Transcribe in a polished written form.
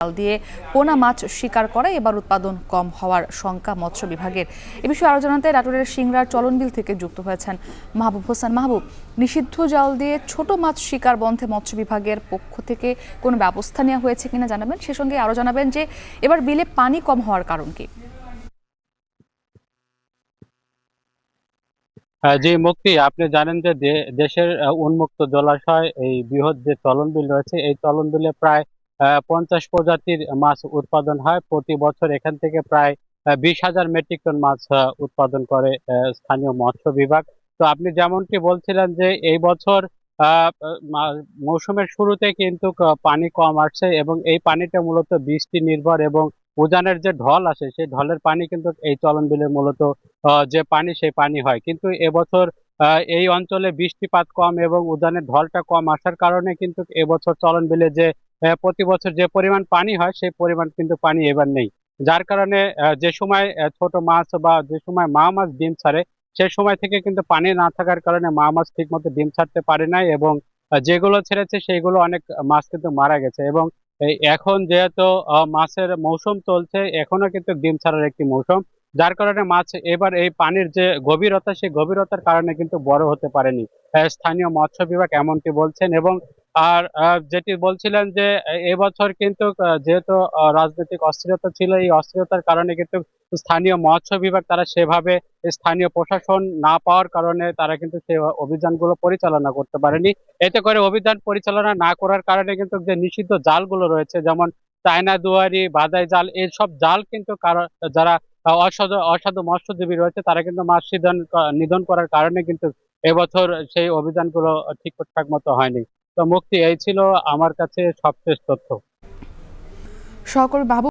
জাল দিয়ে পোনা মাছ শিকার করা এবার উৎপাদন কম হওয়ার শঙ্কা মৎস্য বিভাগের। এ বিষয়ে আরো জানাতে নাটোরের সিংড়ার চলনবিল থেকে যুক্ত হয়েছেন মাহবুব হোসেন। মাহবুব, নিষিদ্ধ জাল দিয়ে ছোট মাছ শিকার বন্ধে মৎস্য বিভাগের পক্ষ থেকে কোনো ব্যবস্থা নেওয়া হয়েছে কিনা জানাবেন। সে সঙ্গে আরো জানাবেন যে এবার বিলে পানি কম হওয়ার কারণ কি? জি মুক্তি, আপনি জানেন যে দেশের উন্মুক্ত জলাশয় এই বৃহৎ যে চলনবিল রয়েছে, এই চলনবিলে প্রায় 50 প্রজাতির মাছ উৎপাদন হয় প্রতি বছর। এখান থেকে প্রায় 20,000 মেট্রিক টন মাছ উৎপাদন করে স্থানীয় মৎস্য বিভাগ। তো আপনি যেমনটি বলছিলেন যে এই বছর মৌসুমের শুরুতে কিন্তু পানি কম আসছে এবং এই পানিটা মূলত বৃষ্টি নির্ভর এবং উজানের যে ঢল আসে সেই ঢলের পানি কিন্তু এই চলনবিলের মূলত যে পানি সেই পানি হয়। কিন্তু এবছর এই অঞ্চলে বৃষ্টিপাত কম এবং উজানের ঢলটা কম আসার কারণে কিন্তু এবছর চলনবিলে যে প্রতি বছর যে পরিমাণ পানি হয় সেই পরিমাণ কিন্তু পানি এবার নেই। যার কারণে যে সময় ছোট মাছ বা যে সময় মা মাছ ডিম ছাড়ে সেই সময় থেকে কিন্তু পানি না থাকার কারণে মা মাছ ঠিক মতো ডিম ছাড়তে পারে নাই এবং যেগুলো ছেড়েছে সেইগুলো অনেক মাছ কিন্তু মারা গেছে। এবং এখন যেহেতু মাছের মৌসুম চলছে, এখনো কিন্তু ডিম ছাড়ার একটি মৌসুম, যার কারণে মাছ এবার এই পানির যে গভীরতা সেই গভীরতার কারণে কিন্তু বড় হতে পারেনি। স্থানীয় মৎস্য বিভাগ এমনটি বলছেন। এবং আর যেটি বলছিলেন যে এবছর কিন্তু যেহেতু রাজনৈতিক অস্থিরতা ছিল, এই অস্থিরতার কারণে কিন্তু স্থানীয় মৎস্য বিভাগ তারা সেভাবে স্থানীয় প্রশাসন না পাওয়ার কারণে তারা কিন্তু সেই অভিযানগুলো পরিচালনা করতে পারেনি। এতে করে অভিযান পরিচালনা না করার কারণে কিন্তু যে নিষিদ্ধ জালগুলো রয়েছে, যেমন চায়না দুয়ারি, বাদাই জাল, এইসব জাল কিন্তু যারা অসাধু অসাধু মৎস্যজীবী রয়েছে তারা কিন্তু মাছ নিধন করার কারণে কিন্তু এবছর সেই অভিযানগুলো ঠিকঠাক মতো হয়নি। তো মুক্তি, এই ছিল আমার কাছে সবশেষ তথ্য। সহকর্মী মাহবুব